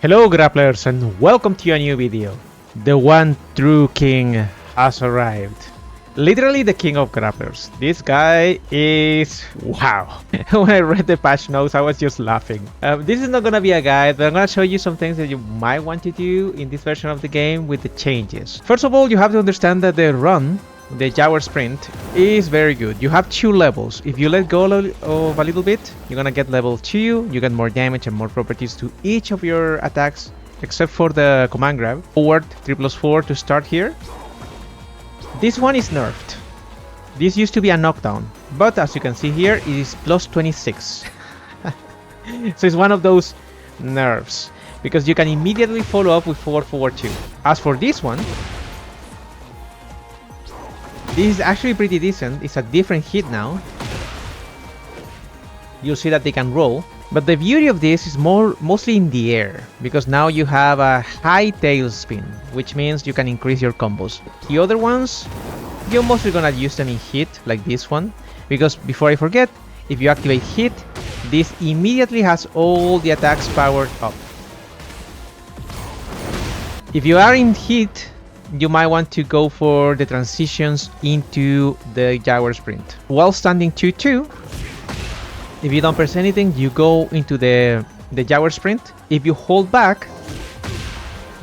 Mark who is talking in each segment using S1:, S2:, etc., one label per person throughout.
S1: Hello grapplers and welcome to a new video. The one true king has arrived. Literally the king of grapplers. This guy is... wow. When I read the patch notes I was just laughing. This is not gonna be a guide, but I'm gonna show you some things that you might want to do in this version of the game with the changes. First of all, you have to understand that the run, the Jaguar sprint, is very good. You have two levels. If you let go of a little bit, you're gonna get level 2, you get more damage and more properties to each of your attacks, except for the command grab. Forward 3+4 to start here. This one is nerfed. This used to be a knockdown, but as you can see here, it is plus 26. So it's one of those nerfs, because you can immediately follow up with forward 2. As for this one, this is actually pretty decent. It's a different hit now. You'll see that they can roll. But the beauty of this is mostly in the air, because now you have a high tail spin, which means you can increase your combos. The other ones, you're mostly gonna use them in hit, like this one, because before I forget, if you activate hit, this immediately has all the attacks powered up. If you are in hit, you might want to go for the transitions into the Jaguar sprint. While standing 2-2, if you don't press anything, you go into the Jaguar sprint. If you hold back,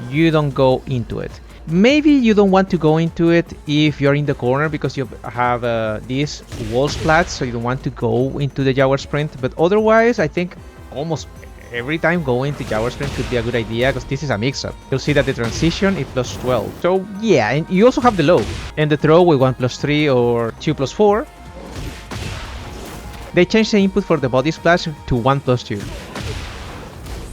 S1: you don't go into it. Maybe you don't want to go into it if you're in the corner because you have these wall splats, so you don't want to go into the Jaguar sprint. But otherwise, I think almost every time going to Jaguar sprint could be a good idea, because this is a mix-up. You'll see that the transition is plus 12. So yeah, and you also have the low and the throw with 1+3 or 2+4. They changed the input for the body splash to 1+2.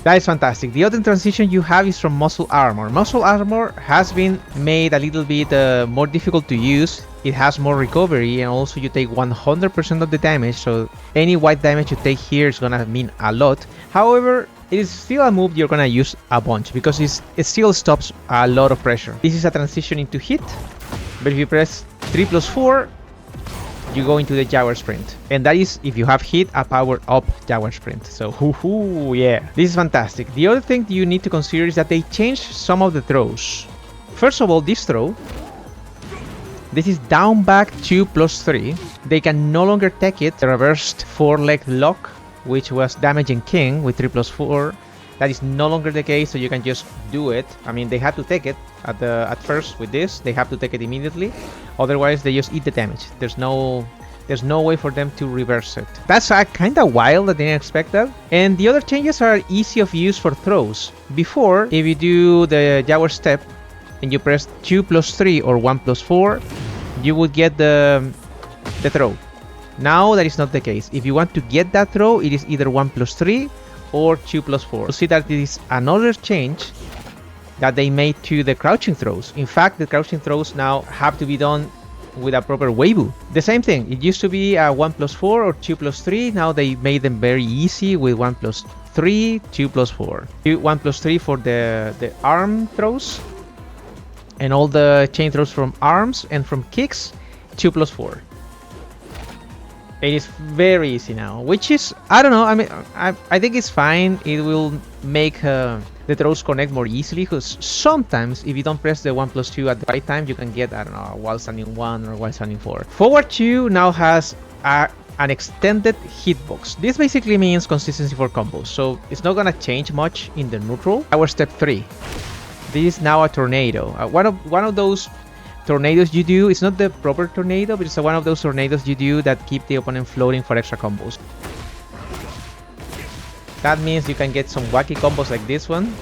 S1: That is fantastic. The other transition you have is from muscle armor. Muscle armor has been made a little bit more difficult to use. It has more recovery, and also you take 100% of the damage, so any white damage you take here is gonna mean a lot. However, it is still a move you're gonna use a bunch, because it still stops a lot of pressure. This is a transition into hit, but if you press 3+4, you go into the Jaguar sprint, and that is, if you have hit, a powered up Jaguar sprint. So yeah, this is fantastic. The other thing you need to consider is that they changed some of the throws. First of all, this throw, this is down back 2+3. They can no longer take it. The reversed 4-leg lock, which was damaging king with 3+4, that is no longer the case, so you can just do it. I mean, they had to take it at first with this. They have to take it immediately, otherwise they just eat the damage. There's no way for them to reverse it. That's kind of wild. I didn't expect that. And the other changes are easy of use for throws. Before, if you do the Jaguar step and you press 2+3 or 1+4, you would get the throw. Now that is not the case. If you want to get that throw, it is either 1+3 or 2+4. You see that this is another change that they made to the crouching throws. In fact, the crouching throws now have to be done with a proper weibu. The same thing, it used to be a 1+4 or 2+3. Now they made them very easy with 1+3, 2+4. 1+3 for the arm throws, and all the chain throws from arms and from kicks, 2+4. It is very easy now, which is, I don't know, I mean, I think it's fine. It will make the throws connect more easily, because sometimes if you don't press the 1+2 at the right time, you can get, I don't know, while standing 1 or while standing 4. Forward 2 now has an extended hitbox. This basically means consistency for combos, so it's not gonna change much in the neutral. Our step 3. This is now a tornado. One of those tornadoes you do, it's not the proper tornado, but it's one of those tornadoes you do that keep the opponent floating for extra combos. That means you can get some wacky combos like this one.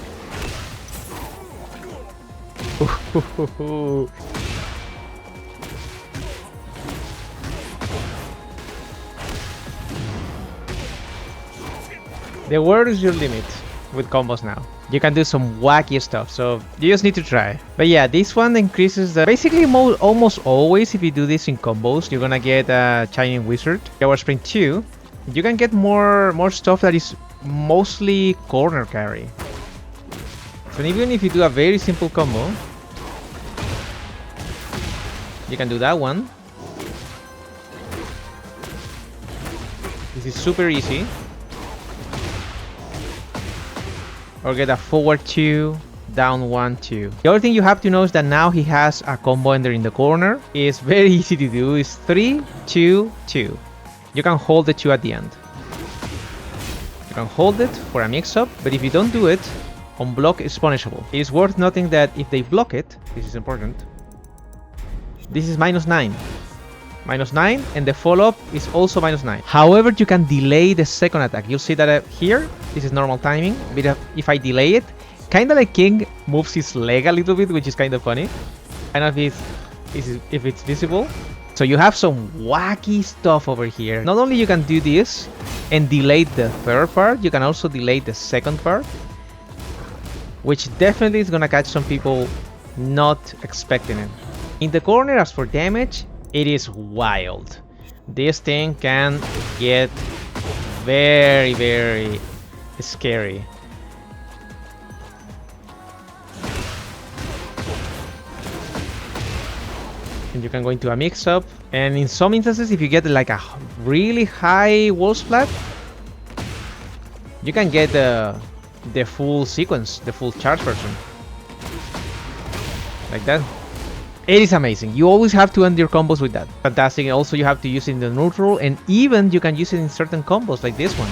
S1: The world is your limit with combos now. You can do some wacky stuff, so you just need to try. But yeah, this one increases the... basically almost always if you do this in combos, you're gonna get a Shining Wizard. Jaguar Sprint 2, you can get more stuff that is mostly corner carry. So even if you do a very simple combo, you can do that one. This is super easy. or get a forward 2, down 1, 2. The other thing you have to know is that now he has a combo ender in the corner. It's very easy to do. It's 3, 2, 2. You can hold the 2 at the end. You can hold it for a mix-up, but if you don't do it, on block is punishable. It is worth noting that if they block it, this is important, this is -9. -9, and the follow-up is also -9. However, you can delay the second attack. You'll see that here, this is normal timing, but if I delay it, kind of like King moves his leg a little bit, which is kind of funny. I don't know if it's visible. So you have some wacky stuff over here. Not only you can do this and delay the third part, you can also delay the second part, which definitely is gonna catch some people not expecting it. In the corner, as for damage, it is wild. This thing can get very, very scary. And you can go into a mix-up, and in some instances, if you get like a really high wall splat, you can get the full sequence, the full charge version, like that. It is amazing. You always have to end your combos with that. Fantastic. Also, you have to use it in the neutral, and even you can use it in certain combos like this one.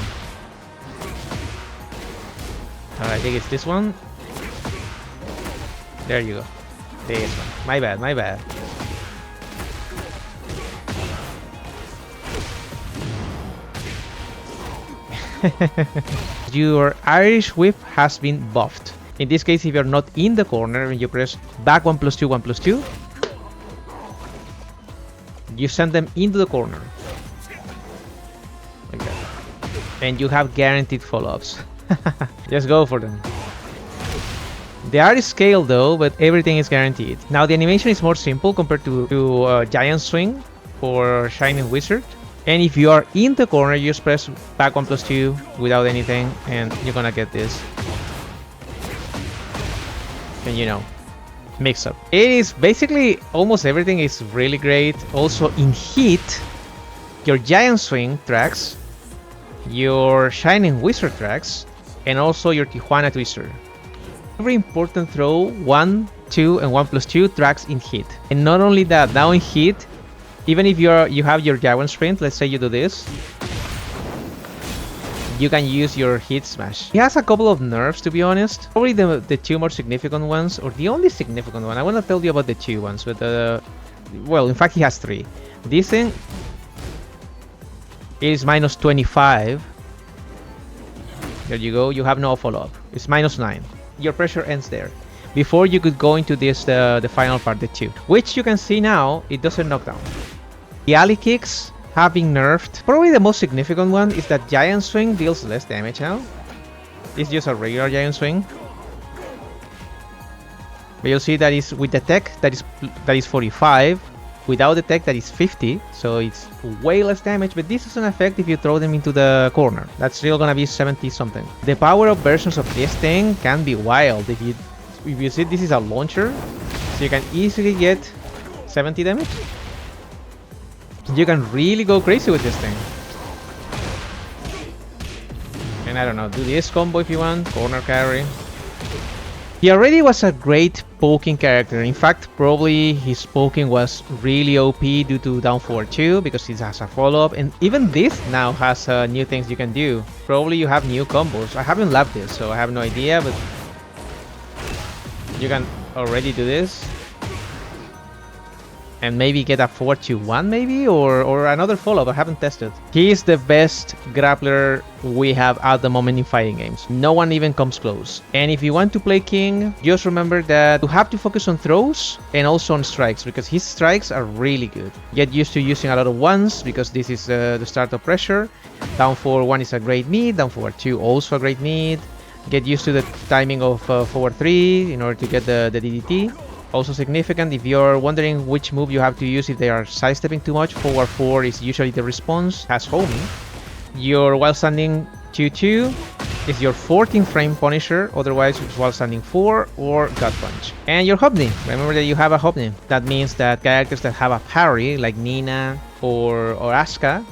S1: I think it's this one. There you go. This one. My bad, my bad. Your Irish whip has been buffed. In this case, if you're not in the corner and you press back 1+2, 1+2, you send them into the corner. Like that. And you have guaranteed follow-ups. Just go for them. They are scaled though, but everything is guaranteed. Now the animation is more simple compared to Giant Swing or Shining Wizard. And if you are in the corner, you just press back 1+2 without anything, and you're gonna get this. And you know, mix up. It is basically almost everything is really great. Also in heat, your Giant Swing tracks, your Shining Wizard tracks, and also your Tijuana Twister. Every important throw, 1, 2, and 1+2 tracks in heat. And not only that, now in heat, even if you have your Jaguar sprint, let's say you do this, you can use your hit smash. He has a couple of nerfs, to be honest. Probably the two more significant ones, or the only significant one. I want to tell you about the two ones, but well, in fact, he has 3. This thing is -25. There you go. You have no follow-up. It's -9. Your pressure ends there. Before you could go into this, the final part, the 2, which you can see now, it doesn't knock down. The alley kicks have been nerfed. Probably the most significant one is that Giant Swing deals less damage now. It's just a regular Giant Swing. But you'll see that is with the tech that is 45. Without the tech that is 50. So it's way less damage, but this doesn't affect if you throw them into the corner. That's still gonna be 70 something. The power up versions of this thing can be wild. If you see, this is a launcher, so you can easily get 70 damage. You can really go crazy with this thing. And I don't know, do this combo if you want, corner carry. He already was a great poking character. In fact, probably his poking was really OP due to down forward 2 because he has a follow-up, and even this now has new things you can do. Probably you have new combos. I haven't labbed this, so I have no idea, but you can already do this. And maybe get a 4-2-1 maybe, or another follow-up. I haven't tested. He is the best grappler we have at the moment in fighting games. No one even comes close. And if you want to play King, just remember that you have to focus on throws and also on strikes, because his strikes are really good. Get used to using a lot of ones, because this is the start of pressure. Down forward 1 is a great mid, down forward 2 also a great mid. Get used to the timing of forward 3 in order to get the DDT. Also significant, if you're wondering which move you have to use if they are sidestepping too much, forward 4 is usually the response, has homing. Your while standing 2-2 is your 14th frame Punisher, otherwise it's while standing 4 or Gut Punch. And your Hopney, remember that you have a Hopney. That means that characters that have a parry, like Nina or Asuka,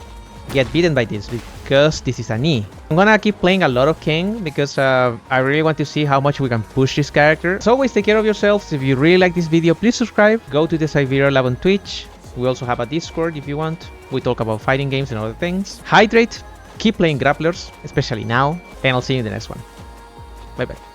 S1: get beaten by this because this is an E. I'm gonna keep playing a lot of King because I really want to see how much we can push this character. As always, take care of yourselves. If you really like this video, please subscribe. Go to the Siberia Lab on Twitch. We also have a Discord if you want. We talk about fighting games and other things. Hydrate, keep playing grapplers, especially now, and I'll see you in the next one. Bye bye.